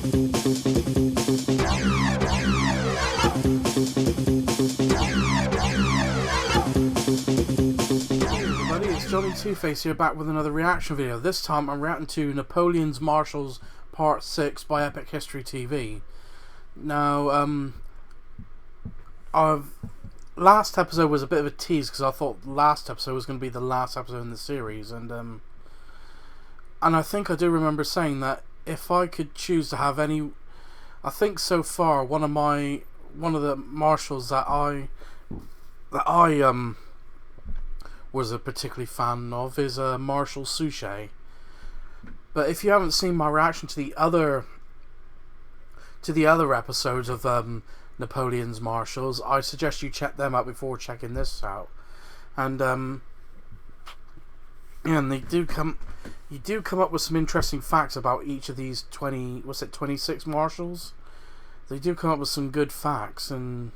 It's Johnny Two-Face here, back with another reaction video. This time I'm reacting to Napoleon's Marshals Part 6 by Epic History TV. Now, last episode was a bit of a tease because I thought last episode was going to be the last episode in the series, and I think I do remember saying that if I could choose to have any, I think so far one of the marshals that I was a particularly fan of is Marshal Suchet. But if you haven't seen my reaction to the other episodes of Napoleon's Marshals, I suggest you check them out before checking this out. And you do come up with some interesting facts about each of these 26 marshals. They do come up with some good facts, and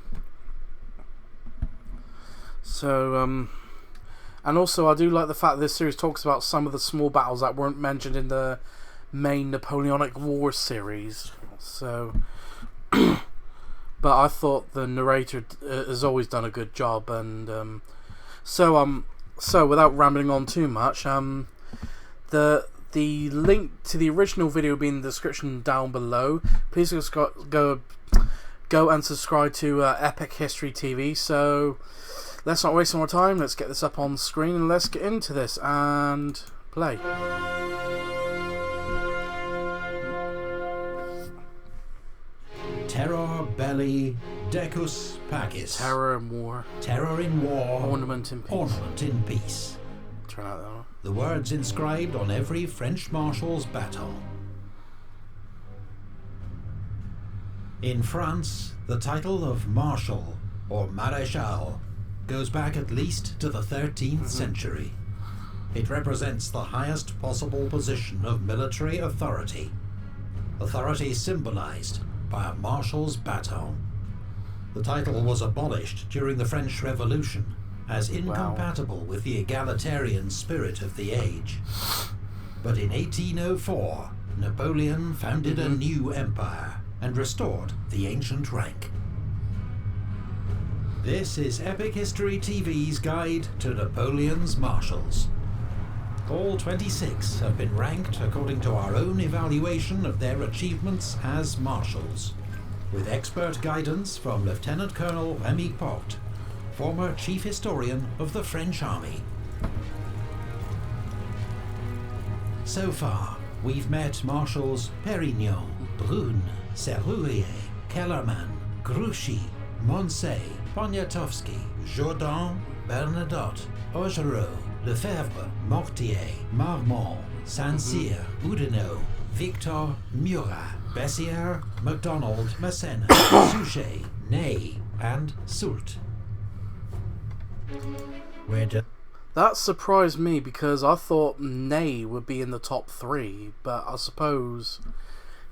so and also I do like the fact that this series talks about some of the small battles that weren't mentioned in the main Napoleonic Wars series. So but I thought the narrator has always done a good job, and so without rambling on too much, the link to the original video will be in the description down below. Please just go and subscribe to Epic History TV. So let's not waste more time. Let's get this up on screen and let's get into this and play. Terror belli, decus pacis. Terror in war. Terror in war. Ornament in peace. Ornament in peace. Turn out that one. The words inscribed on every French marshal's baton. In France, the title of Marshal or Maréchal goes back at least to the 13th century. It represents the highest possible position of military authority. Authority symbolized by a marshal's baton. The title was abolished during the French Revolution as incompatible with the egalitarian spirit of the age. But in 1804, Napoleon founded a new empire and restored the ancient rank. This is Epic History TV's guide to Napoleon's marshals. All 26 have been ranked according to our own evaluation of their achievements as marshals, with expert guidance from Lieutenant Colonel Rémy Porte, former chief historian of the French army. So far, we've met Marshals Pérignon, Brune, Serrurier, Kellerman, Grouchy, Moncey, Poniatowski, Jourdan, Bernadotte, Augereau, Lefebvre, Mortier, Marmont, Saint-Cyr, Oudinot, Victor, Murat, Bessières, MacDonald, Massena, Suchet, Ney, and Soult. That surprised me because I thought Ney would be in the top 3, but I suppose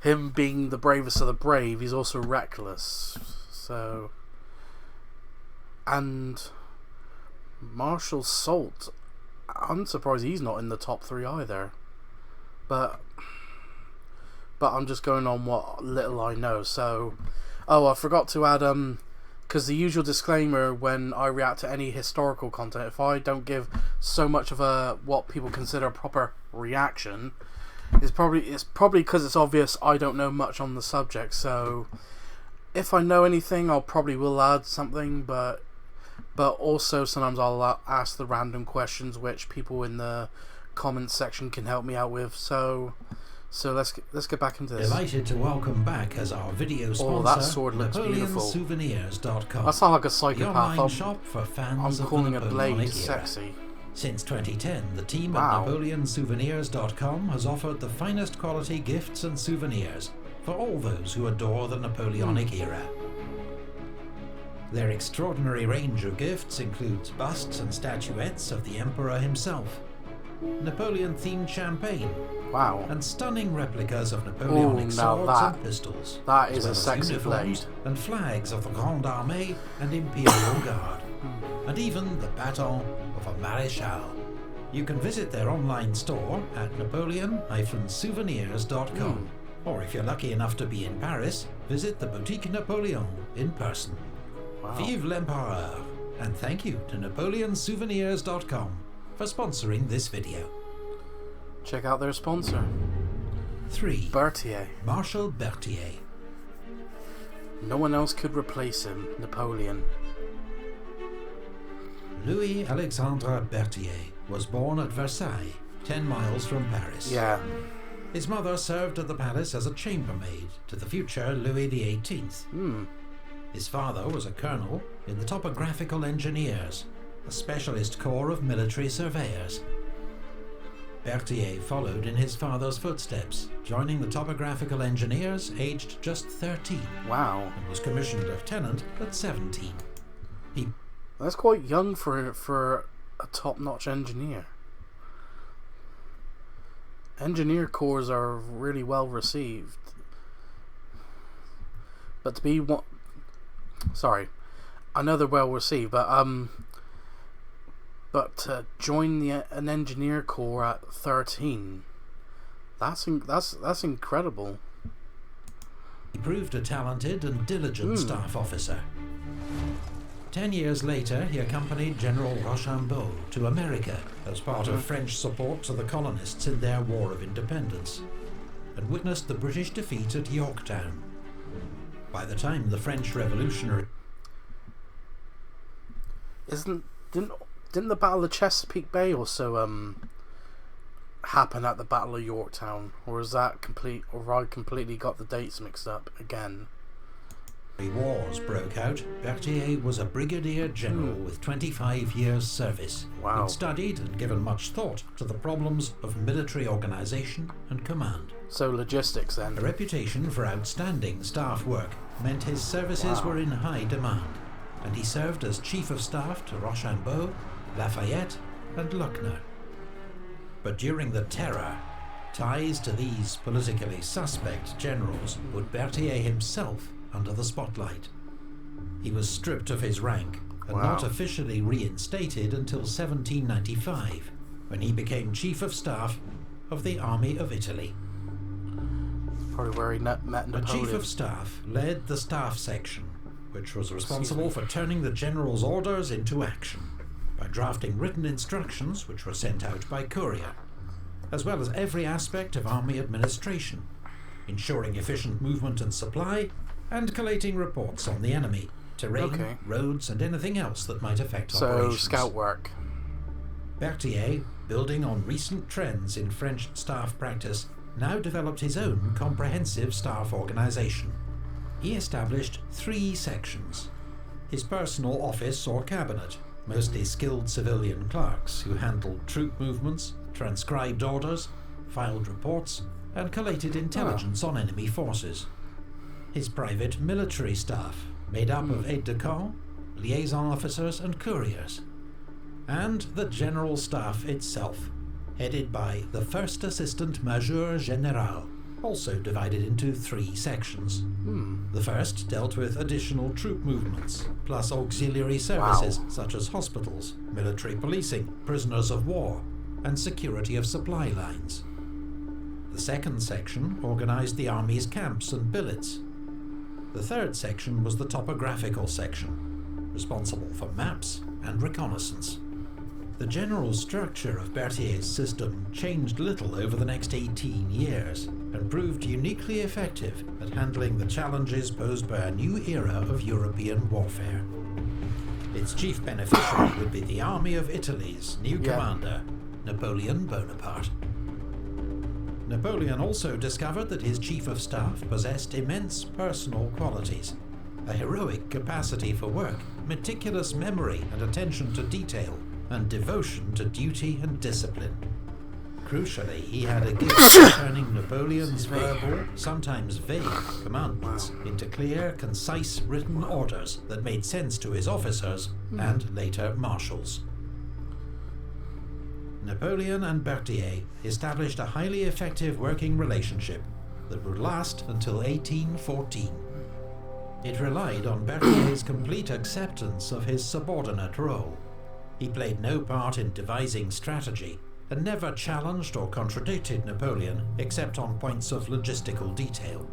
him being the bravest of the brave, he's also reckless. So, and Marshal Soult, I'm surprised he's not in the top 3 either. But I'm just going on what little I know. So, I forgot to add because the usual disclaimer when I react to any historical content, if I don't give so much of what people consider a proper reaction, it's probably because it's obvious I don't know much on the subject. So if I know anything, I'll probably will add something, but also sometimes I'll ask the random questions which people in the comments section can help me out with. So let's get back into this. Delighted to welcome back as our video sponsor. Oh, that sword looks beautiful. NapoleonSouvenirs.com. I sound like a psychopath. The online shop for fans I'm of calling the a blade Napoleonic sexy. Era. Since 2010, the team at NapoleonSouvenirs.com has offered the finest quality gifts and souvenirs for all those who adore the Napoleonic era. Their extraordinary range of gifts includes busts and statuettes of the Emperor himself, Napoleon-themed champagne, and stunning replicas of Napoleonic swords and pistols. That is a sexy blade. And flags of the Grande Armée and Imperial Guard, and even the baton of a Maréchal. You can visit their online store at Napoleon-Souvenirs.com Or if you're lucky enough to be in Paris, visit the Boutique Napoleon in person. Wow. Vive l'Empereur! And thank you to NapoleonSouvenirs.com for sponsoring this video. Check out their sponsor. 3. Berthier. Marshal Berthier. No one else could replace him, Napoleon. Louis-Alexandre Berthier was born at Versailles, 10 miles from Paris. Yeah. His mother served at the palace as a chambermaid to the future Louis XVIII. His father was a colonel in the Topographical Engineers, a specialist corps of military surveyors. Berthier followed in his father's footsteps, joining the Topographical Engineers aged just 13. Wow. And was commissioned lieutenant at 17. That's quite young for a top-notch engineer. Engineer corps are really well received. But to be one... Sorry. I know they're well received, but to join an engineer corps at 13, that's incredible. He proved a talented and diligent staff officer. 10 years later, he accompanied General Rochambeau to America as part of French support to the colonists in their War of Independence, and witnessed the British defeat at Yorktown. By the time the French Revolutionary... Didn't the Battle of Chesapeake Bay also happen at the Battle of Yorktown, or is that I completely got the dates mixed up again? Wars broke out, Berthier was a brigadier general with 25 years service. Wow. He'd studied and given much thought to the problems of military organization and command. So logistics then. A reputation for outstanding staff work meant his services were in high demand, and he served as chief of staff to Rochambeau, Lafayette and Luckner. But during the Terror, ties to these politically suspect generals put Berthier himself under the spotlight. He was stripped of his rank and not officially reinstated until 1795, when he became chief of staff of the Army of Italy. Probably where he met Napoleon. The chief of staff led the staff section, which was responsible for turning the general's orders into action by drafting written instructions which were sent out by courier, as well as every aspect of army administration, ensuring efficient movement and supply, and collating reports on the enemy, terrain, roads, and anything else that might affect operations. So, scout work. Berthier, building on recent trends in French staff practice, now developed his own comprehensive staff organization. He established 3 sections. His personal office or cabinet, mostly skilled civilian clerks who handled troop movements, transcribed orders, filed reports, and collated intelligence on enemy forces. His private military staff, made up of aides-de-camp, liaison officers and couriers. And the general staff itself, headed by the First Assistant Major General, also divided into 3 sections. The first dealt with additional troop movements, plus auxiliary services such as hospitals, military policing, prisoners of war, and security of supply lines. The second section organized the army's camps and billets. The third section was the topographical section, responsible for maps and reconnaissance. The general structure of Berthier's system changed little over the next 18 years and proved uniquely effective at handling the challenges posed by a new era of European warfare. Its chief beneficiary would be the Army of Italy's new commander, Napoleon Bonaparte. Napoleon also discovered that his chief of staff possessed immense personal qualities, a heroic capacity for work, meticulous memory and attention to detail, and devotion to duty and discipline. Crucially, he had a gift of turning Napoleon's verbal, sometimes vague, commandments into clear, concise written orders that made sense to his officers and later marshals. Napoleon and Berthier established a highly effective working relationship that would last until 1814. It relied on Berthier's complete acceptance of his subordinate role. He played no part in devising strategy, and never challenged or contradicted Napoleon except on points of logistical detail.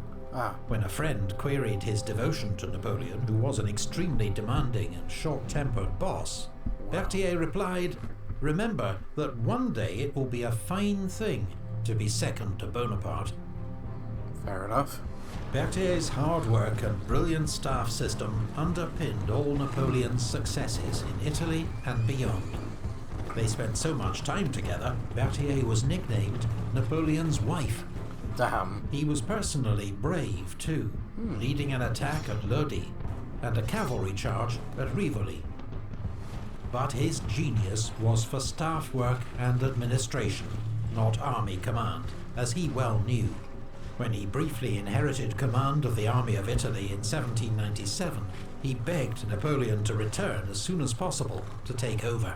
When a friend queried his devotion to Napoleon, who was an extremely demanding and short-tempered boss, Berthier replied, "Remember that one day it will be a fine thing to be second to Bonaparte." Fair enough. Berthier's hard work and brilliant staff system underpinned all Napoleon's successes in Italy and beyond. They spent so much time together, Berthier was nicknamed Napoleon's wife. Damn. He was personally brave too, leading an attack at Lodi and a cavalry charge at Rivoli. But his genius was for staff work and administration, not army command, as he well knew. When he briefly inherited command of the Army of Italy in 1797, he begged Napoleon to return as soon as possible to take over.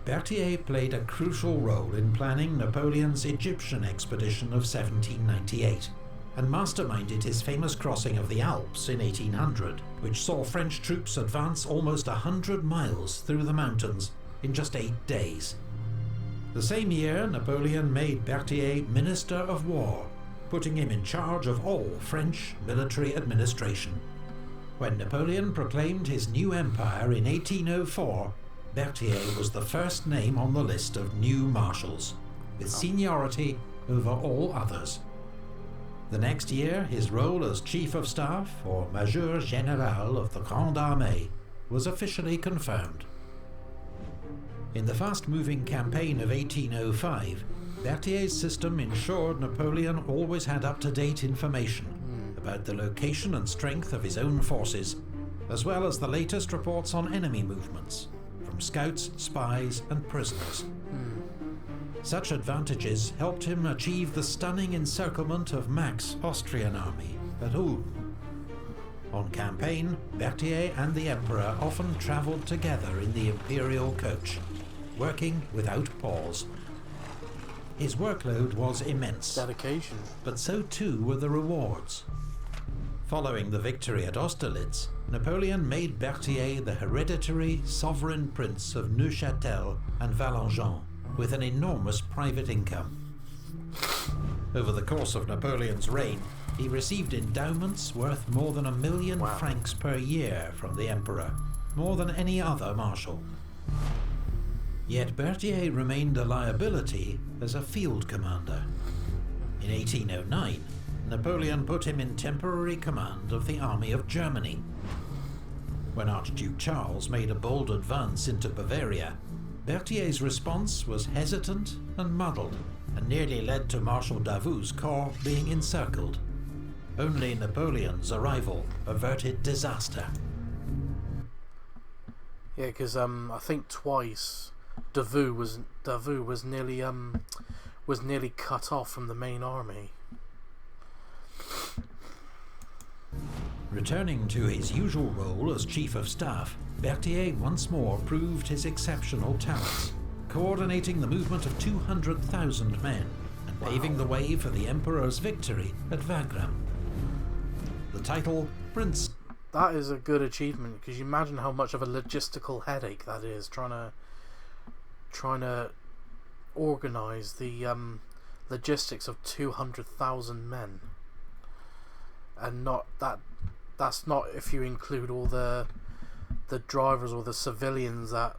Berthier played a crucial role in planning Napoleon's Egyptian expedition of 1798, and masterminded his famous crossing of the Alps in 1800, which saw French troops advance almost 100 miles through the mountains in just 8 days. The same year, Napoleon made Berthier Minister of War, putting him in charge of all French military administration. When Napoleon proclaimed his new empire in 1804, Berthier was the first name on the list of new marshals, with seniority over all others. The next year, his role as Chief of Staff, or Major Général of the Grande Armée, was officially confirmed. In the fast-moving campaign of 1805, Berthier's system ensured Napoleon always had up-to-date information about the location and strength of his own forces, as well as the latest reports on enemy movements, from scouts, spies, and prisoners. Such advantages helped him achieve the stunning encirclement of Mack's Austrian army at Ulm. On campaign, Berthier and the Emperor often travelled together in the imperial coach, working without pause. His workload was immense. Dedication. But so too were the rewards. Following the victory at Austerlitz, Napoleon made Berthier the hereditary sovereign prince of Neuchâtel and Valengian, with an enormous private income. Over the course of Napoleon's reign, he received endowments worth more than 1 million francs per year from the emperor, more than any other marshal. Yet Berthier remained a liability as a field commander. In 1809, Napoleon put him in temporary command of the Army of Germany. When Archduke Charles made a bold advance into Bavaria, Berthier's response was hesitant and muddled, and nearly led to Marshal Davout's corps being encircled. Only Napoleon's arrival averted disaster. Yeah, because I think twice Davout was nearly cut off from the main army. Returning to his usual role as Chief of Staff, Berthier once more proved his exceptional talents, coordinating the movement of 200,000 men and paving the way for the Emperor's victory at Wagram. The title, Prince. That is a good achievement, because you imagine how much of a logistical headache that is, trying to organize the logistics of 200,000 men, and that's not if you include all the drivers or the civilians, that,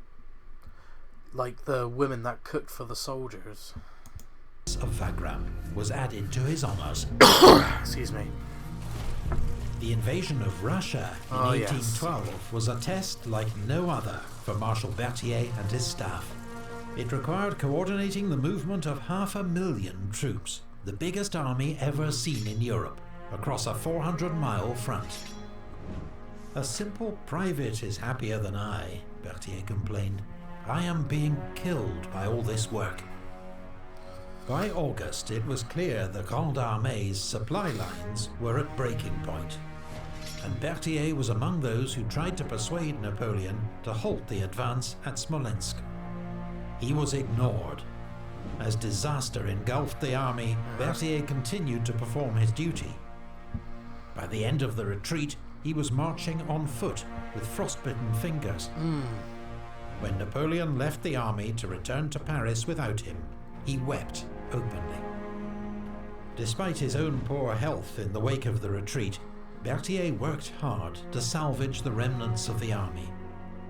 like the women that cooked for the soldiers. Of Wagram was added to his honors. Excuse me. The invasion of Russia in 1812 was a test like no other for Marshal Berthier and his staff. It required coordinating the movement of 500,000 troops, the biggest army ever seen in Europe, across a 400-mile front. "A simple private is happier than I," Berthier complained. "I am being killed by all this work." By August, it was clear the Grande Armée's supply lines were at breaking point, and Berthier was among those who tried to persuade Napoleon to halt the advance at Smolensk. He was ignored. As disaster engulfed the army, Berthier continued to perform his duty. By the end of the retreat, he was marching on foot with frostbitten fingers. When Napoleon left the army to return to Paris without him, he wept openly. Despite his own poor health in the wake of the retreat, Berthier worked hard to salvage the remnants of the army,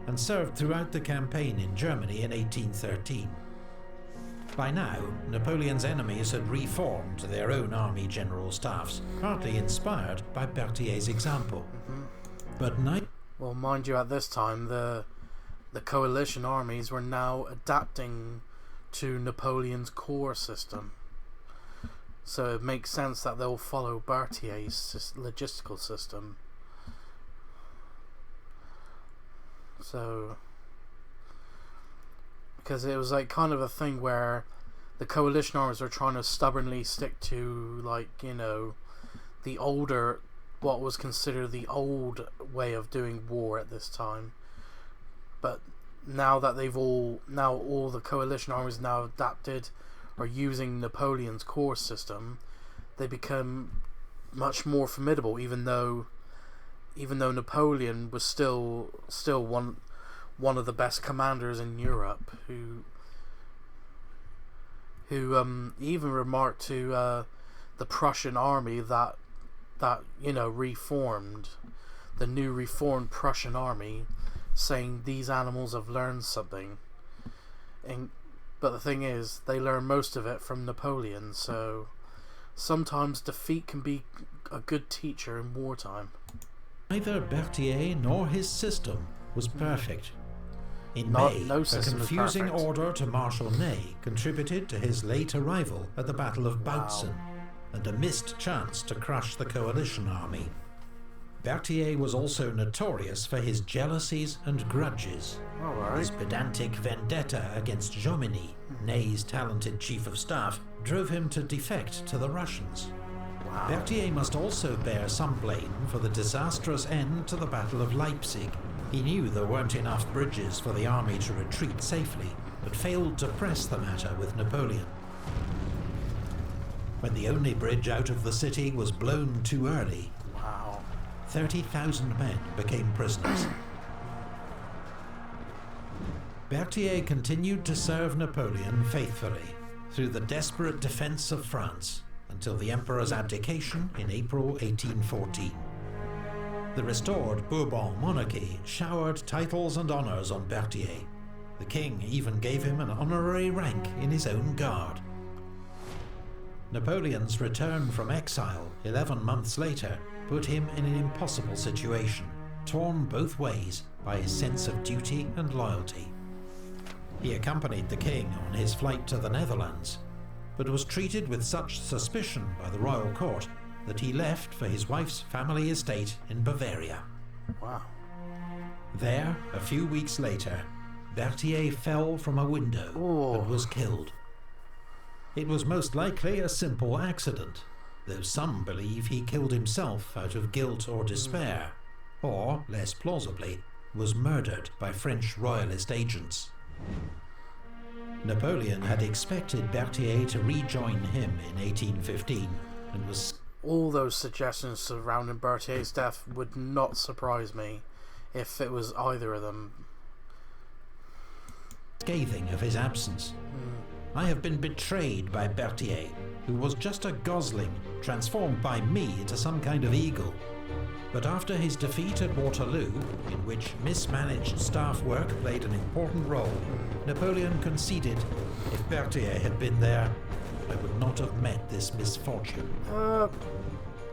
and served throughout the campaign in Germany in 1813. By now, Napoleon's enemies had reformed their own army general staffs, partly inspired by Berthier's example. But well, mind you, at this time, the coalition armies were now adapting to Napoleon's corps system. So it makes sense that they'll follow Berthier's logistical system. So, because it was like kind of a thing where the coalition armies were trying to stubbornly stick to, like, you know, the older, what was considered the old way of doing war at this time. But now that all the coalition armies now adapted or using Napoleon's corps system, they become much more formidable, even though Napoleon was still one of the best commanders in Europe, who even remarked to the Prussian army that you know, reformed, the new reformed Prussian army, saying these animals have learned something. But the thing is, they learn most of it from Napoleon, so sometimes defeat can be a good teacher in wartime. Neither Berthier nor his system was perfect. In No May, a system is confusing perfect. order to Marshal Ney contributed to his late arrival at the Battle of Bautzen, and a missed chance to crush the coalition army. Berthier was also notorious for his jealousies and grudges. His pedantic vendetta against Jomini, Ney's talented chief of staff, drove him to defect to the Russians. Berthier must also bear some blame for the disastrous end to the Battle of Leipzig. He knew there weren't enough bridges for the army to retreat safely, but failed to press the matter with Napoleon. When the only bridge out of the city was blown too early, 30,000 men became prisoners. Berthier continued to serve Napoleon faithfully through the desperate defense of France until the Emperor's abdication in April 1814. The restored Bourbon monarchy showered titles and honors on Berthier. The king even gave him an honorary rank in his own guard. Napoleon's return from exile 11 months later put him in an impossible situation, torn both ways by his sense of duty and loyalty. He accompanied the king on his flight to the Netherlands, but was treated with such suspicion by the royal court that he left for his wife's family estate in Bavaria. There, a few weeks later, Berthier fell from a window and was killed. It was most likely a simple accident, though some believe he killed himself out of guilt or despair, or, less plausibly, was murdered by French royalist agents. Napoleon had expected Berthier to rejoin him in 1815, and was... All those suggestions surrounding Berthier's death would not surprise me if it was either of them. Scathing of his absence. I have been betrayed by Berthier, who was just a gosling transformed by me into some kind of eagle. But after his defeat at Waterloo, in which mismanaged staff work played an important role, Napoleon conceded if Berthier had been there, I would not have met this misfortune.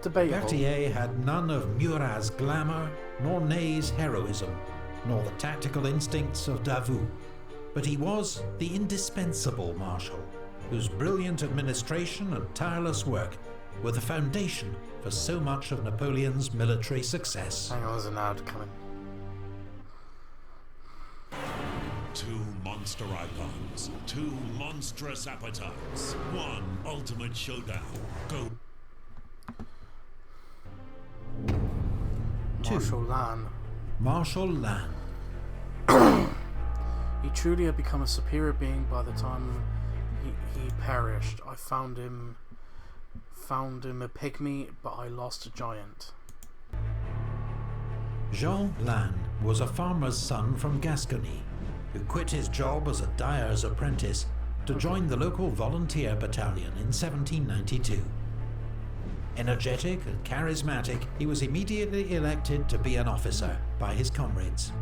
Debatable. Berthier had none of Murat's glamour, nor Ney's heroism, nor the tactical instincts of Davout. But he was the indispensable marshal, whose brilliant administration and tireless work were the foundation for so much of Napoleon's military success. Hang on, there's an ad coming. Two monster icons, two monstrous appetites, one ultimate showdown. Go. Marshal Lannes. Marshal Lannes. He truly had become a superior being by the time he perished. I found him a pygmy, but I lost a giant. Jean Lannes was a farmer's son from Gascony, who quit his job as a dyer's apprentice to join the local volunteer battalion in 1792. Energetic and charismatic, he was immediately elected to be an officer by his comrades.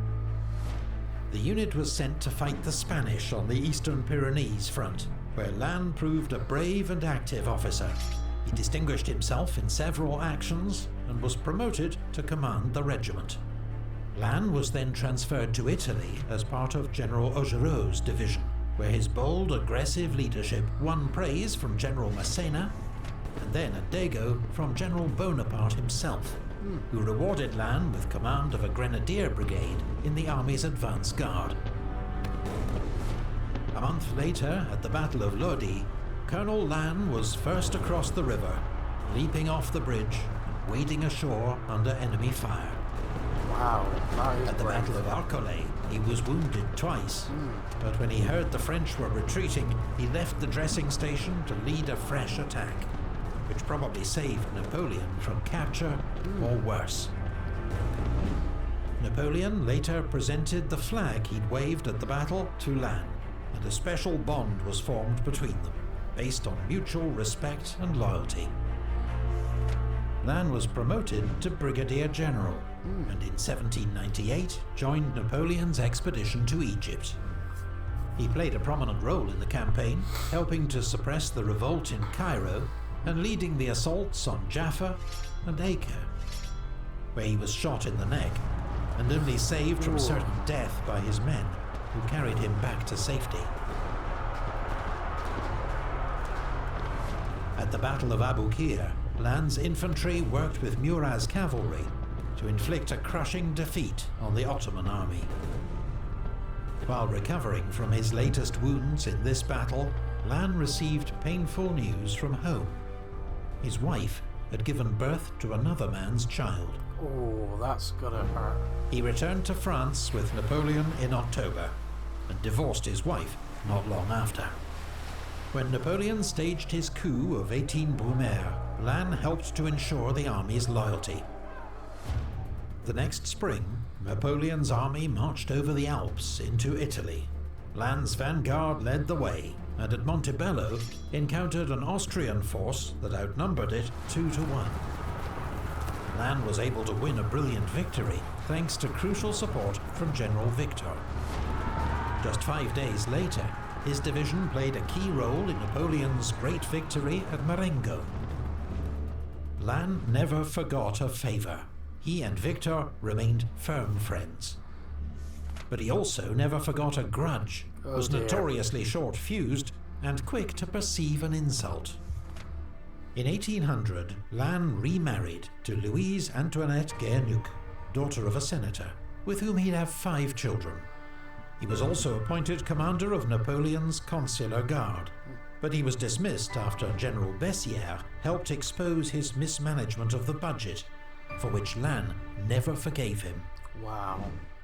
The unit was sent to fight the Spanish on the Eastern Pyrenees front, where Lannes proved a brave and active officer. He distinguished himself in several actions and was promoted to command the regiment. Lannes was then transferred to Italy as part of General Augereau's division, where his bold, aggressive leadership won praise from General Massena and then a dago from General Bonaparte himself, who rewarded Lannes with command of a grenadier brigade in the army's advance guard. A month later, at the Battle of Lodi, Colonel Lannes was first across the river, leaping off the bridge and wading ashore under enemy fire. Wow, that is At the brave. Battle of Arcolay, he was wounded twice, but when he heard the French were retreating, he left the dressing station to lead a fresh attack, which probably saved Napoleon from capture or worse. Napoleon later presented the flag he'd waved at the battle to Lannes, and a special bond was formed between them, based on mutual respect and loyalty. Lannes was promoted to Brigadier General, and in 1798 joined Napoleon's expedition to Egypt. He played a prominent role in the campaign, helping to suppress the revolt in Cairo and leading the assaults on Jaffa and Acre, where he was shot in the neck and only saved from certain death by his men, who carried him back to safety. At the Battle of Abu Qir, Lannes' infantry worked with Murat's cavalry to inflict a crushing defeat on the Ottoman army. While recovering from his latest wounds in this battle, Lannes received painful news from home. His wife had given birth to another man's child. Oh, that's gotta hurt. He returned to France with Napoleon in October and divorced his wife not long after. When Napoleon staged his coup of 18 Brumaire, Lannes helped to ensure the army's loyalty. The next spring, Napoleon's army marched over the Alps into Italy. Lannes' vanguard led the way, and at Montebello encountered an Austrian force that outnumbered it 2-1. Lannes was able to win a brilliant victory thanks to crucial support from General Victor. Just 5 days later, his division played a key role in Napoleon's great victory at Marengo. Lannes never forgot a favor. He and Victor remained firm friends. But he also never forgot a grudge, was notoriously short-fused, and quick to perceive an insult. In 1800, Lannes remarried to Louise Antoinette Guernuc, daughter of a senator, with whom he'd have 5 children. He was also appointed commander of Napoleon's consular guard, but he was dismissed after General Bessières helped expose his mismanagement of the budget, for which Lannes never forgave him. Wow.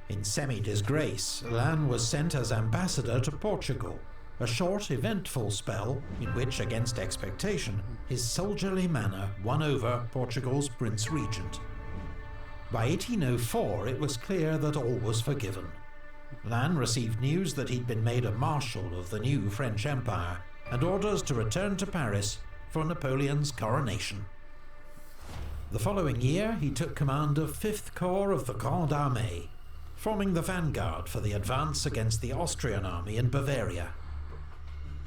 In semi-disgrace, Lannes was sent as ambassador to Portugal, a short, eventful spell in which, against expectation, his soldierly manner won over Portugal's Prince Regent. By 1804, it was clear that all was forgiven. Lannes received news that he'd been made a marshal of the new French Empire, and orders to return to Paris for Napoleon's coronation. The following year, he took command of 5th Corps of the Grande Armée, forming the vanguard for the advance against the Austrian army in Bavaria.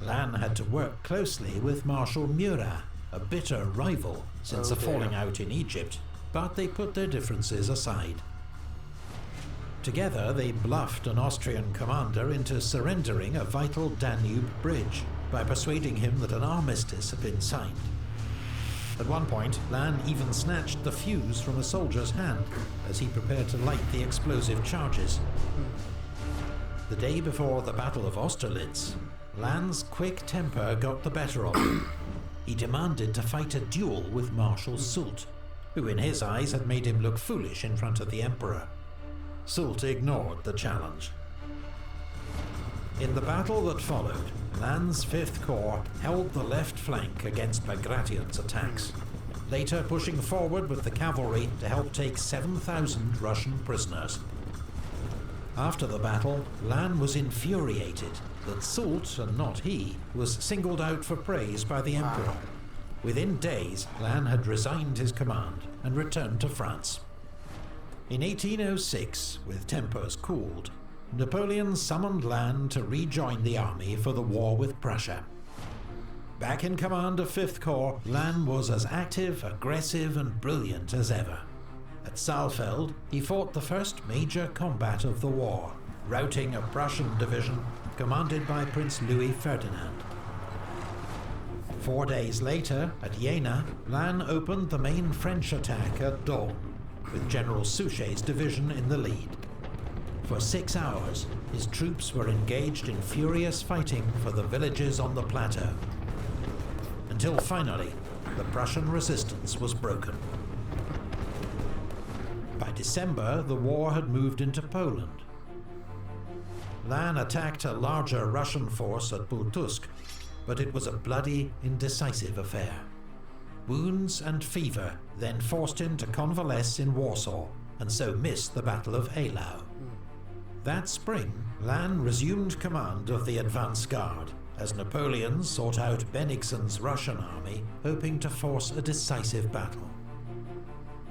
Lannes had to work closely with Marshal Murat, a bitter rival since a falling out in Egypt, but they put their differences aside. Together, they bluffed an Austrian commander into surrendering a vital Danube bridge by persuading him that an armistice had been signed. At one point, Lannes even snatched the fuse from a soldier's hand as he prepared to light the explosive charges. The day before the Battle of Austerlitz, Lannes' quick temper got the better of him. He demanded to fight a duel with Marshal Soult, who in his eyes had made him look foolish in front of the Emperor. Soult ignored the challenge. In the battle that followed, Lannes' 5th Corps held the left flank against Bagration's attacks, later pushing forward with the cavalry to help take 7,000 Russian prisoners. After the battle, Lannes was infuriated that Soult, and not he, was singled out for praise by the Emperor. Within days, Lannes had resigned his command and returned to France. In 1806, with tempers cooled, Napoleon summoned Lannes to rejoin the army for the war with Prussia. Back in command of 5th Corps, Lannes was as active, aggressive and brilliant as ever. At Saalfeld, he fought the first major combat of the war, routing a Prussian division commanded by Prince Louis Ferdinand. 4 days later, at Jena, Lannes opened the main French attack at Dole, with General Suchet's division in the lead. For 6 hours, his troops were engaged in furious fighting for the villages on the plateau, until finally, the Prussian resistance was broken. By December, the war had moved into Poland. Lannes attacked a larger Russian force at Pultusk, but it was a bloody, indecisive affair. Wounds and fever then forced him to convalesce in Warsaw, and so miss the Battle of Eylau. That spring, Lannes resumed command of the advance guard, as Napoleon sought out Bennigsen's Russian army, hoping to force a decisive battle.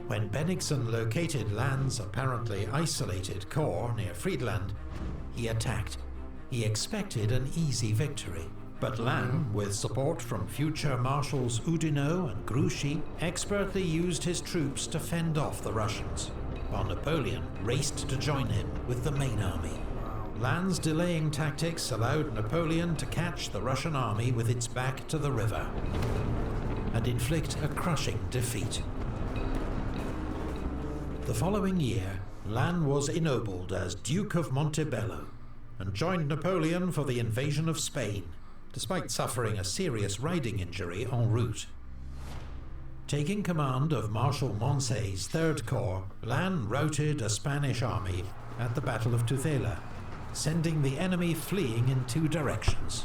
When Bennigsen located Lannes' apparently isolated corps near Friedland, he attacked. He expected an easy victory, but Lannes, with support from future marshals Oudinot and Grouchy, expertly used his troops to fend off the Russians, while Napoleon raced to join him with the main army. Lannes' delaying tactics allowed Napoleon to catch the Russian army with its back to the river and inflict a crushing defeat. The following year, Lannes was ennobled as Duke of Montebello and joined Napoleon for the invasion of Spain, despite suffering a serious riding injury en route. Taking command of Marshal Moncey's 3rd Corps, Lannes routed a Spanish army at the Battle of Tudela, sending the enemy fleeing in 2 directions.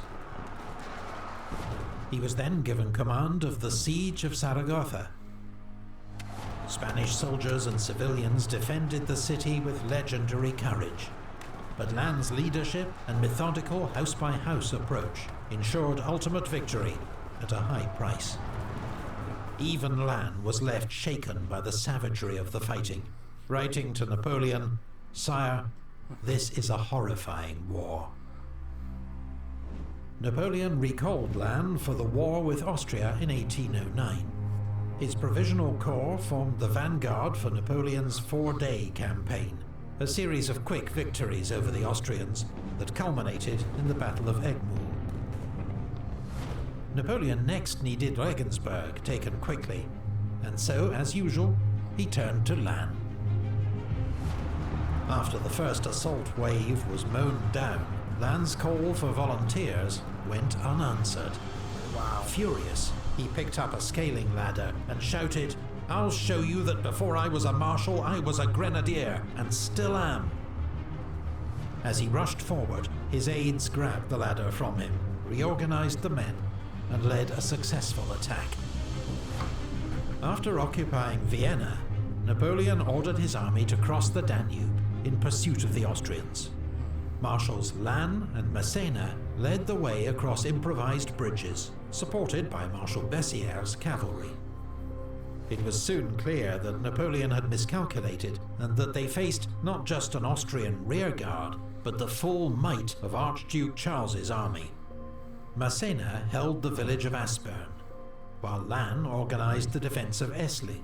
He was then given command of the siege of Zaragoza. Spanish soldiers and civilians defended the city with legendary courage, but Lannes' leadership and methodical house-by-house approach ensured ultimate victory at a high price. Even Lannes was left shaken by the savagery of the fighting, writing to Napoleon, "Sire, this is a horrifying war." Napoleon recalled Lannes for the war with Austria in 1809. His Provisional Corps formed the vanguard for Napoleon's 4-day campaign, a series of quick victories over the Austrians that culminated in the Battle of Egmont. Napoleon next needed Regensburg taken quickly, and so, as usual, he turned to Lannes. After the first assault wave was mown down, Lannes' call for volunteers went unanswered. Wow. Furious, he picked up a scaling ladder and shouted, "I'll show you that before I was a marshal, I was a grenadier, and still am." As he rushed forward, his aides grabbed the ladder from him, reorganized the men, and led a successful attack. After occupying Vienna, Napoleon ordered his army to cross the Danube in pursuit of the Austrians. Marshals Lannes and Massena led the way across improvised bridges, supported by Marshal Bessieres' cavalry. It was soon clear that Napoleon had miscalculated, and that they faced not just an Austrian rearguard, but the full might of Archduke Charles's army. Massena held the village of Aspern, while Lannes organized the defense of Essling.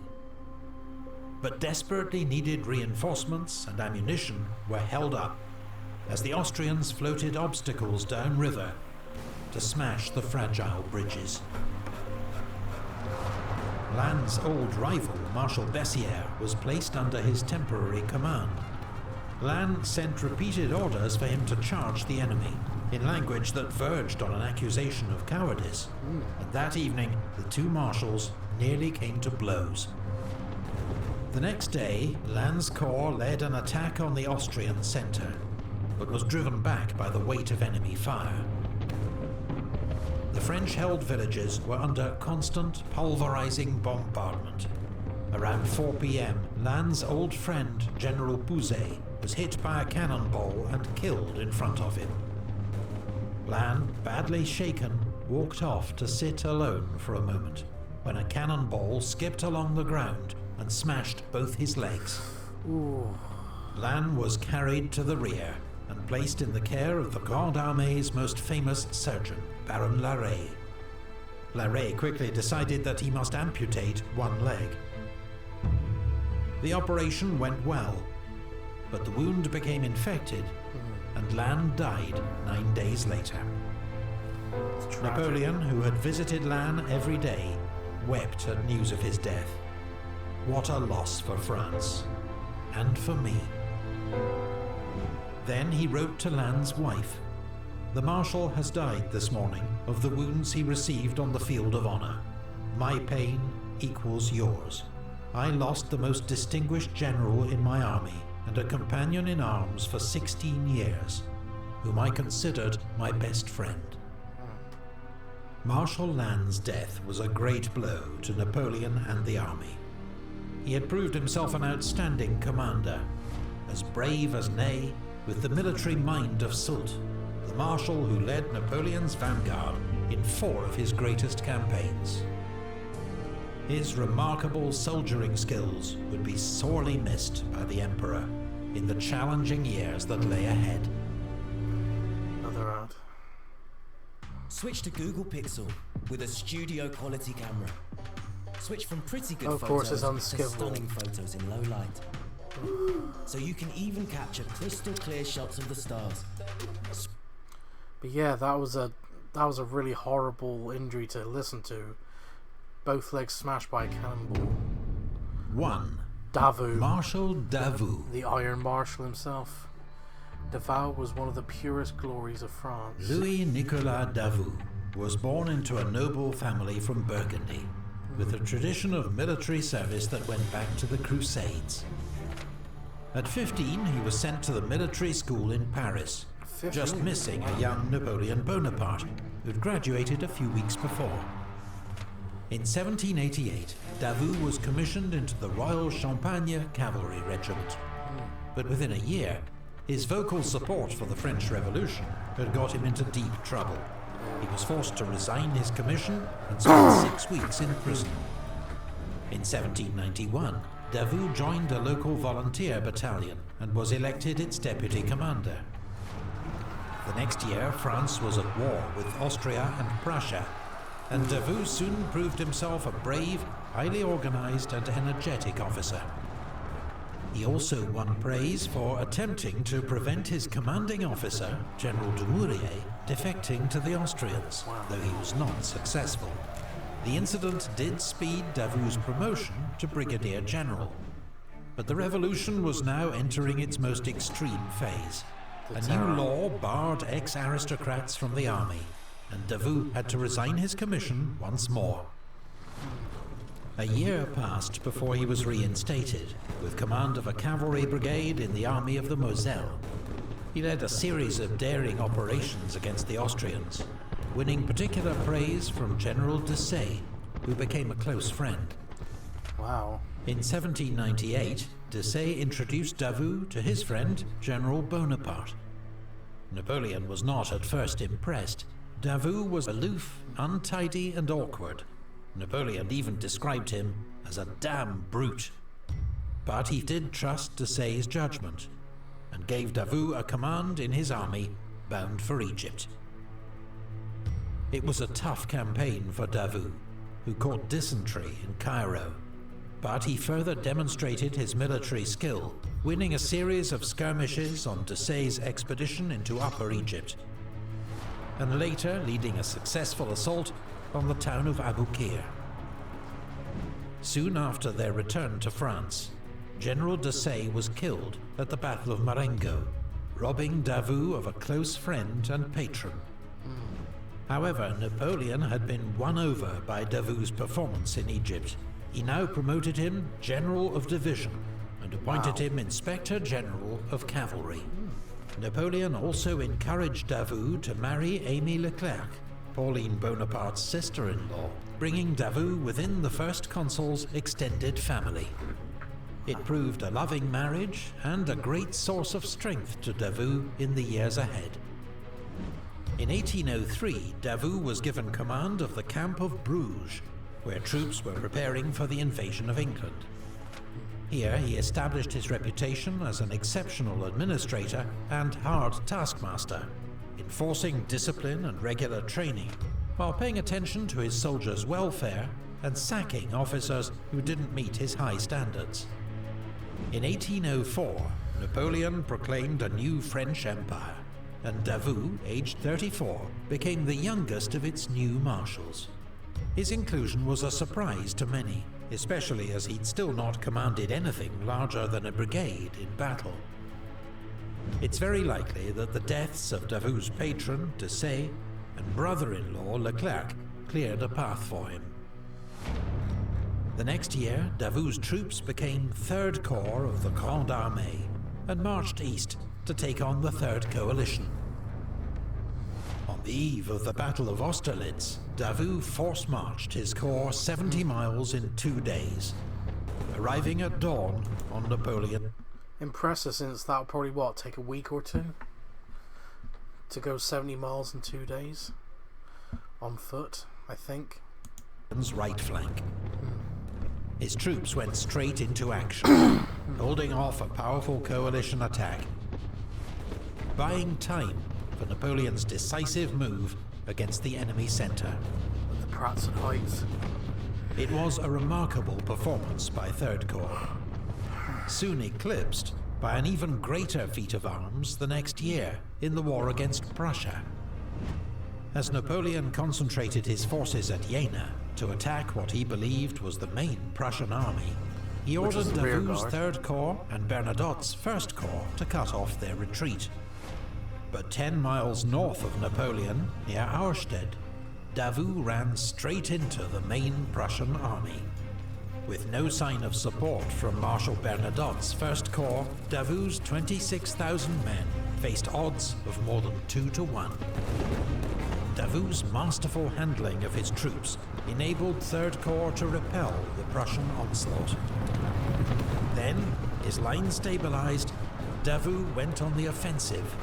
But desperately needed reinforcements and ammunition were held up as the Austrians floated obstacles downriver to smash the fragile bridges. Lannes' old rival, Marshal Bessieres, was placed under his temporary command. Lannes sent repeated orders for him to charge the enemy, in language that verged on an accusation of cowardice. And that evening, the two marshals nearly came to blows. The next day, Lannes' corps led an attack on the Austrian centre, but was driven back by the weight of enemy fire. The French-held villages were under constant, pulverizing bombardment. Around 4 p.m, Lannes' old friend, General Bouzet, was hit by a cannonball and killed in front of him. Lannes, badly shaken, walked off to sit alone for a moment, when a cannonball skipped along the ground and smashed both his legs. Ooh. Lannes was carried to the rear and placed in the care of the Grande Armée's most famous surgeon, Baron Larrey. Larrey quickly decided that he must amputate one leg. The operation went well, but the wound became infected and Lannes died 9 days later. Napoleon, who had visited Lannes every day, wept at news of his death. What a loss for France, and for me. Then he wrote to Lannes' wife, "The Marshal has died this morning of the wounds he received on the field of honor. My pain equals yours. I lost the most distinguished general in my army and a companion in arms for 16 years, whom I considered my best friend." Marshal Lannes' death was a great blow to Napoleon and the army. He had proved himself an outstanding commander, as brave as Ney, with the military mind of Soult, the marshal who led Napoleon's vanguard in 4 of his greatest campaigns. His remarkable soldiering skills would be sorely missed by the Emperor in the challenging years that lay ahead. Another ad. Switch to Google Pixel with a studio quality camera. Switch from pretty good Of course, photos it's to unskippable. stunning photos in low light. So you can even capture crystal clear shots of the stars. But yeah, that was a really horrible injury to listen to. Both legs smashed by a cannonball. 1. Davout, Marshal Davout. the Iron Marshal himself. Davout was one of the purest glories of France. Louis-Nicolas Davout was born into a noble family from Burgundy, with a tradition of military service that went back to the Crusades. At 15, he was sent to the military school in Paris, 15? just missing a young Napoleon Bonaparte, who'd graduated a few weeks before. In 1788, Davout was commissioned into the Royal Champagne Cavalry Regiment. But within a year, his vocal support for the French Revolution had got him into deep trouble. He was forced to resign his commission and spent 6 weeks in prison. In 1791, Davout joined a local volunteer battalion and was elected its deputy commander. The next year, France was at war with Austria and Prussia, and Davout soon proved himself a brave, highly organized and energetic officer. He also won praise for attempting to prevent his commanding officer, General Dumouriez, defecting to the Austrians, though he was not successful. The incident did speed Davout's promotion to Brigadier General. But the revolution was now entering its most extreme phase. A new law barred ex-aristocrats from the army, and Davout had to resign his commission once more. A year passed before he was reinstated, with command of a cavalry brigade in the army of the Moselle. He led a series of daring operations against the Austrians, winning particular praise from General Desaix, who became a close friend. Wow. In 1798, Desaix introduced Davout to his friend, General Bonaparte. Napoleon was not at first impressed. Davout was aloof, untidy and awkward. Napoleon even described him as a damn brute. But he did trust Desaix's judgment, and gave Davout a command in his army bound for Egypt. It was a tough campaign for Davout, who caught dysentery in Cairo, but he further demonstrated his military skill, winning a series of skirmishes on Desaix's expedition into Upper Egypt, and later leading a successful assault on the town of Aboukir. Soon after their return to France, General Desaix was killed at the Battle of Marengo, robbing Davout of a close friend and patron. However, Napoleon had been won over by Davout's performance in Egypt. He now promoted him General of Division and appointed him Inspector General of Cavalry. Napoleon also encouraged Davout to marry Aimée Leclerc, Pauline Bonaparte's sister-in-law, bringing Davout within the first consul's extended family. It proved a loving marriage and a great source of strength to Davout in the years ahead. In 1803, Davout was given command of the camp of Bruges, where troops were preparing for the invasion of England. Here he established his reputation as an exceptional administrator and hard taskmaster, enforcing discipline and regular training, while paying attention to his soldiers' welfare and sacking officers who didn't meet his high standards. In 1804, Napoleon proclaimed a new French empire, and Davout, aged 34, became the youngest of its new marshals. His inclusion was a surprise to many, especially as he'd still not commanded anything larger than a brigade in battle. It's very likely that the deaths of Davout's patron, Desaix, and brother-in-law, Leclerc, cleared a path for him. The next year, Davout's troops became 3rd Corps of the Grande Armée and marched east to take on the Third Coalition. On the eve of the Battle of Austerlitz, Davout force-marched his corps 70 miles in 2 days, arriving at dawn on Napoleon. Impressive, since that'll probably, take a week or two? To go 70 miles in 2 days? On foot, I think. Right flank. His troops went straight into action, holding off a powerful coalition attack, buying time for Napoleon's decisive move against the enemy centre. The Pratzen Heights. It was a remarkable performance by 3rd Corps, soon eclipsed by an even greater feat of arms the next year in the war against Prussia. As Napoleon concentrated his forces at Jena to attack what he believed was the main Prussian army, he ordered Davout's 3rd Corps and Bernadotte's 1st Corps to cut off their retreat. But 10 miles north of Napoleon, near Auerstedt, Davout ran straight into the main Prussian army. With no sign of support from Marshal Bernadotte's 1st Corps, Davout's 26,000 men faced odds of more than 2 to 1. Davout's masterful handling of his troops enabled 3rd Corps to repel the Prussian onslaught. Then, his line stabilized, Davout went on the offensive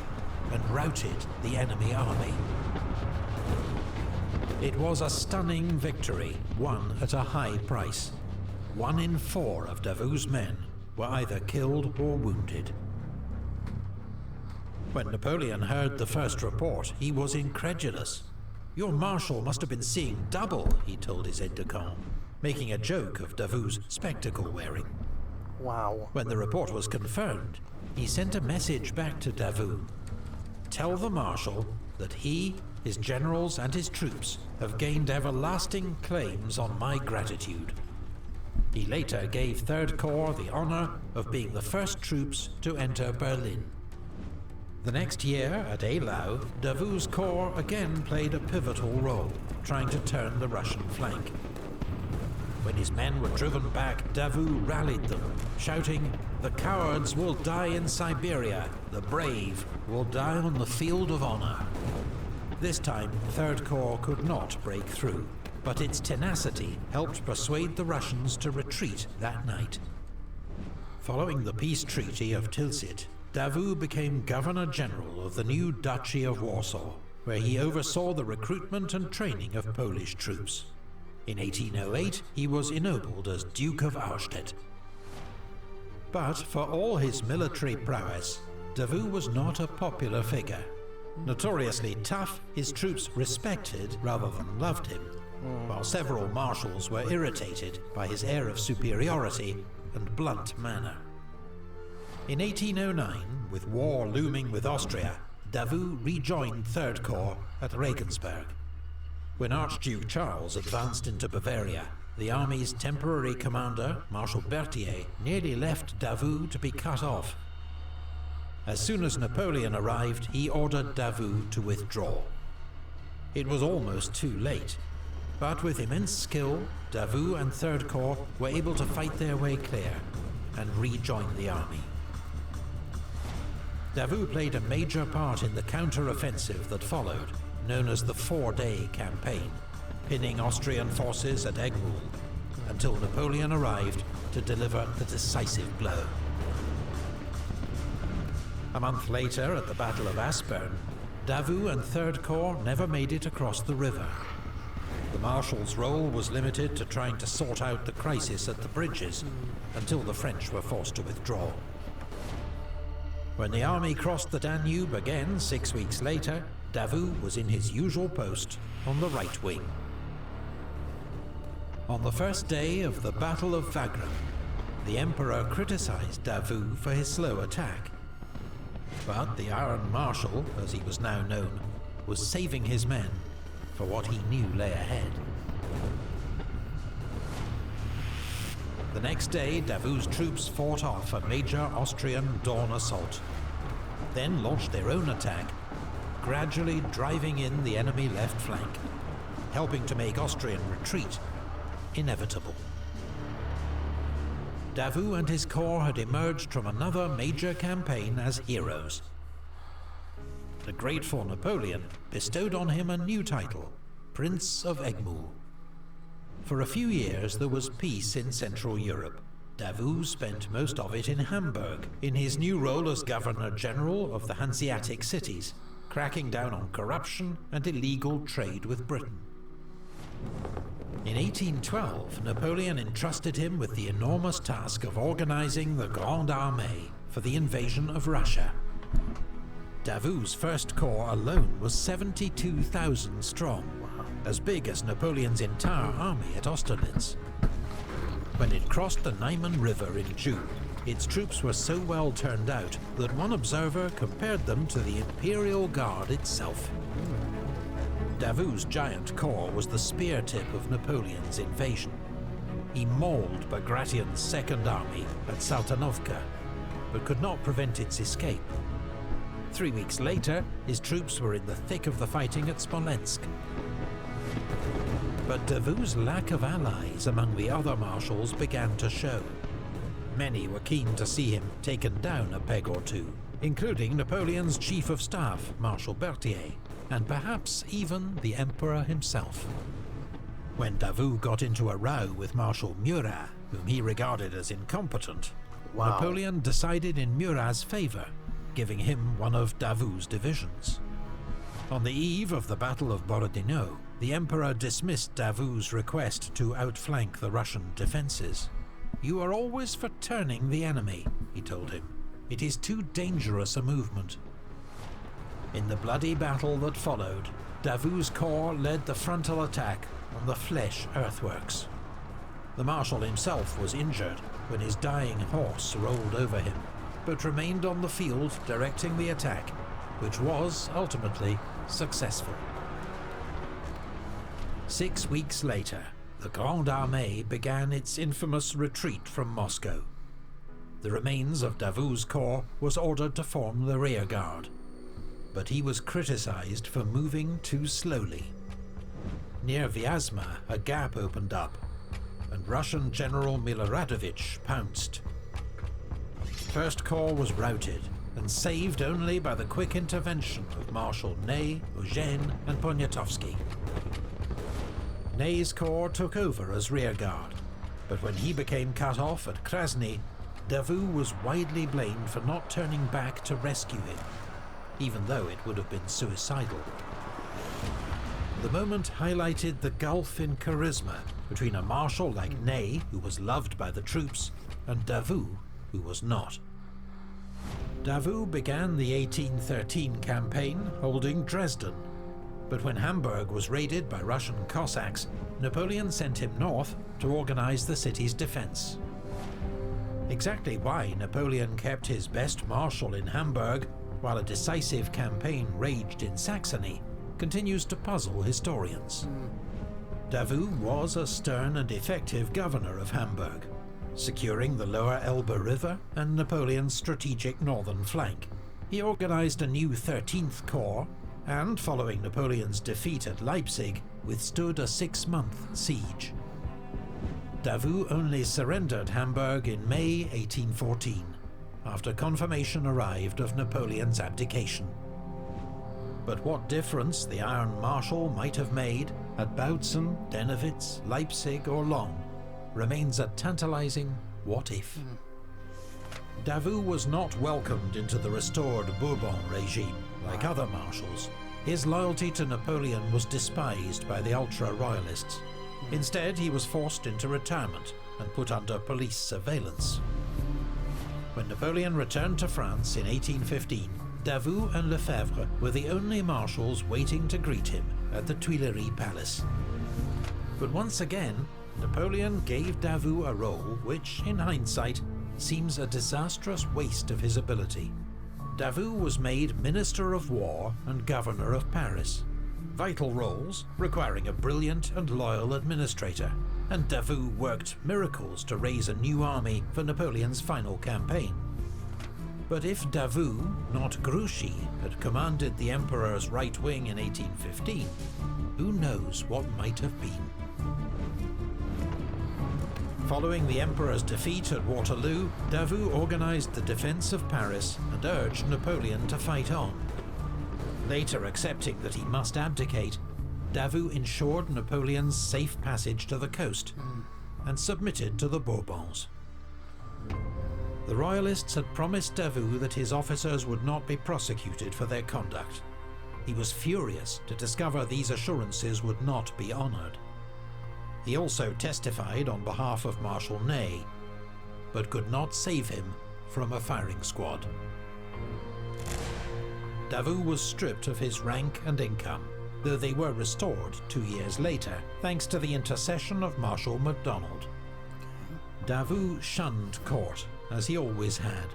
and routed the enemy army. It was a stunning victory, won at a high price. 1 in 4 of Davout's men were either killed or wounded. When Napoleon heard the first report, he was incredulous. "Your marshal must have been seeing double," he told his aide-de-camp, making a joke of Davout's spectacle wearing. Wow. When the report was confirmed, he sent a message back to Davout. "Tell the marshal that he, his generals and his troops have gained everlasting claims on my gratitude." He later gave 3rd Corps the honor of being the first troops to enter Berlin. The next year, at Eylau, Davout's corps again played a pivotal role, trying to turn the Russian flank. When his men were driven back, Davout rallied them, shouting, "The cowards will die in Siberia, the brave will die on the field of honor." This time, 3rd Corps could not break through, but its tenacity helped persuade the Russians to retreat that night. Following the peace treaty of Tilsit, Davout became Governor-General of the new Duchy of Warsaw, where he oversaw the recruitment and training of Polish troops. In 1808, he was ennobled as Duke of Auerstedt. But for all his military prowess, Davout was not a popular figure. Notoriously tough, his troops respected rather than loved him, while several marshals were irritated by his air of superiority and blunt manner. In 1809, with war looming with Austria, Davout rejoined 3rd Corps at Regensburg. When Archduke Charles advanced into Bavaria, the army's temporary commander, Marshal Berthier, nearly left Davout to be cut off. As soon as Napoleon arrived, he ordered Davout to withdraw. It was almost too late, but with immense skill, Davout and 3rd Corps were able to fight their way clear and rejoin the army. Davout played a major part in the counter-offensive that followed, known as the Four-Day Campaign, pinning Austrian forces at Egmul until Napoleon arrived to deliver the decisive blow. A month later, at the Battle of Aspern, Davout and Third Corps never made it across the river. The Marshal's role was limited to trying to sort out the crisis at the bridges until the French were forced to withdraw. When the army crossed the Danube again 6 weeks later, Davout was in his usual post on the right wing. On the first day of the Battle of Wagram, the Emperor criticized Davout for his slow attack. But the Iron Marshal, as he was now known, was saving his men for what he knew lay ahead. The next day, Davout's troops fought off a major Austrian dawn assault, then launched their own attack, gradually driving in the enemy left flank, helping to make Austrian retreat inevitable. Davout and his corps had emerged from another major campaign as heroes. The grateful Napoleon bestowed on him a new title, Prince of Egmul. For a few years there was peace in Central Europe. Davout spent most of it in Hamburg, in his new role as Governor-General of the Hanseatic cities, cracking down on corruption and illegal trade with Britain. In 1812, Napoleon entrusted him with the enormous task of organizing the Grande Armée for the invasion of Russia. Davout's First Corps alone was 72,000 strong, as big as Napoleon's entire army at Austerlitz. When it crossed the Niemen River in June, its troops were so well turned out that one observer compared them to the Imperial Guard itself. Davout's giant corps was the spear tip of Napoleon's invasion. He mauled Bagration's Second Army at Saltanovka, but could not prevent its escape. 3 weeks later, his troops were in the thick of the fighting at Smolensk. But Davout's lack of allies among the other marshals began to show. Many were keen to see him taken down a peg or two, including Napoleon's Chief of Staff, Marshal Berthier, and perhaps even the Emperor himself. When Davout got into a row with Marshal Murat, whom he regarded as incompetent, Napoleon decided in Murat's favor, giving him one of Davout's divisions. On the eve of the Battle of Borodino, the Emperor dismissed Davout's request to outflank the Russian defenses. "You are always for turning the enemy," he told him. "It is too dangerous a movement." In the bloody battle that followed, Davout's corps led the frontal attack on the Flèche earthworks. The Marshal himself was injured when his dying horse rolled over him, but remained on the field directing the attack, which was ultimately successful. 6 weeks later, the Grande Armée began its infamous retreat from Moscow. The remains of Davout's corps was ordered to form the rearguard, but he was criticized for moving too slowly. Near Vyazma, a gap opened up, and Russian General Miloradovich pounced. First Corps was routed, and saved only by the quick intervention of Marshal Ney, Eugène, and Poniatowski. Ney's corps took over as rearguard, but when he became cut off at Krasny, Davout was widely blamed for not turning back to rescue him, even though it would have been suicidal. The moment highlighted the gulf in charisma between a marshal like Ney, who was loved by the troops, and Davout, who was not. Davout began the 1813 campaign holding Dresden, but when Hamburg was raided by Russian Cossacks, Napoleon sent him north to organize the city's defense. Exactly why Napoleon kept his best marshal in Hamburg while a decisive campaign raged in Saxony continues to puzzle historians. Davout was a stern and effective governor of Hamburg, securing the lower Elbe River and Napoleon's strategic northern flank. He organized a new 13th Corps and, following Napoleon's defeat at Leipzig, withstood a 6-month siege. Davout only surrendered Hamburg in May 1814, after confirmation arrived of Napoleon's abdication. But what difference the Iron Marshal might have made at Bautzen, Dennewitz, Leipzig or Long remains a tantalizing what if. Davout was not welcomed into the restored Bourbon regime like other marshals. His loyalty to Napoleon was despised by the ultra-royalists. Instead, he was forced into retirement and put under police surveillance. When Napoleon returned to France in 1815, Davout and Lefebvre were the only marshals waiting to greet him at the Tuileries Palace. But once again, Napoleon gave Davout a role which, in hindsight, seems a disastrous waste of his ability. Davout was made Minister of War and Governor of Paris, vital roles requiring a brilliant and loyal administrator, and Davout worked miracles to raise a new army for Napoleon's final campaign. But if Davout, not Grouchy, had commanded the Emperor's right wing in 1815, who knows what might have been. Following the Emperor's defeat at Waterloo, Davout organised the defence of Paris and urged Napoleon to fight on. Later accepting that he must abdicate, Davout ensured Napoleon's safe passage to the coast and submitted to the Bourbons. The Royalists had promised Davout that his officers would not be prosecuted for their conduct. He was furious to discover these assurances would not be honoured. He also testified on behalf of Marshal Ney, but could not save him from a firing squad. Davout was stripped of his rank and income, though they were restored 2 years later, thanks to the intercession of Marshal MacDonald. Davout shunned court, as he always had.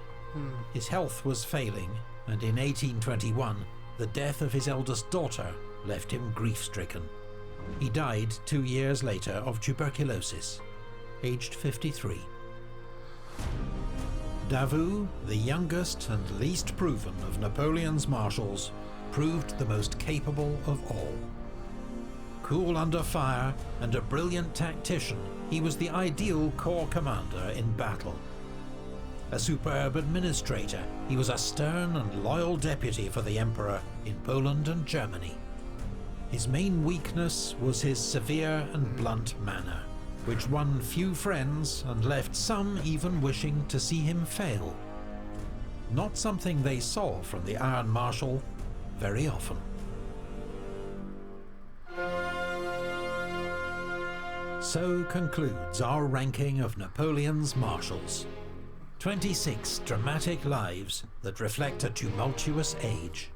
His health was failing, and in 1821, the death of his eldest daughter left him grief-stricken. He died 2 years later of tuberculosis, aged 53. Davout, the youngest and least proven of Napoleon's marshals, proved the most capable of all. Cool under fire and a brilliant tactician, he was the ideal corps commander in battle. A superb administrator, he was a stern and loyal deputy for the Emperor in Poland and Germany. His main weakness was his severe and blunt manner, which won few friends and left some even wishing to see him fail. Not something they saw from the Iron Marshal very often. So concludes our ranking of Napoleon's marshals. 26 dramatic lives that reflect a tumultuous age.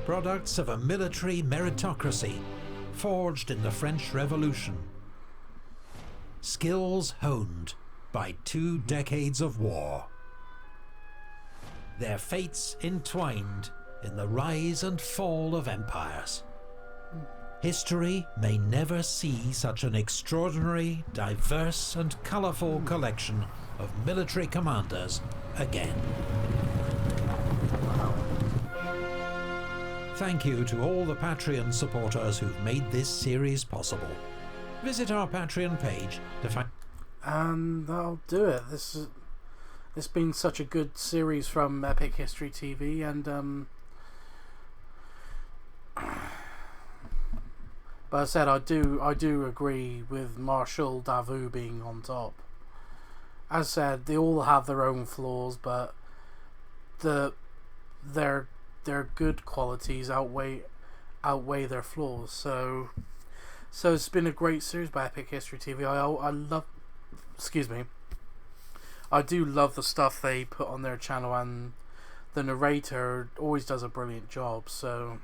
Products of a military meritocracy forged in the French Revolution. Skills honed by 2 decades of war. Their fates entwined in the rise and fall of empires. History may never see such an extraordinary, diverse and colourful collection of military commanders again. Thank you to all the Patreon supporters who've made this series possible. Visit our Patreon page to find... And that'll do it. It's been such a good series from Epic History TV, and but as I said, I do agree with Marshal Davout being on top. As I said, they all have their own flaws, but their good qualities outweigh their flaws. So it's been a great series by Epic History TV. I love, excuse me, I do love the stuff they put on their channel, and the narrator always does a brilliant job. So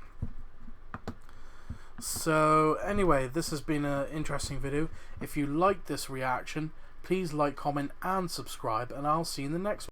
anyway, this has been an interesting video. If you like this reaction, please like, comment and subscribe, and I'll see you in the next one.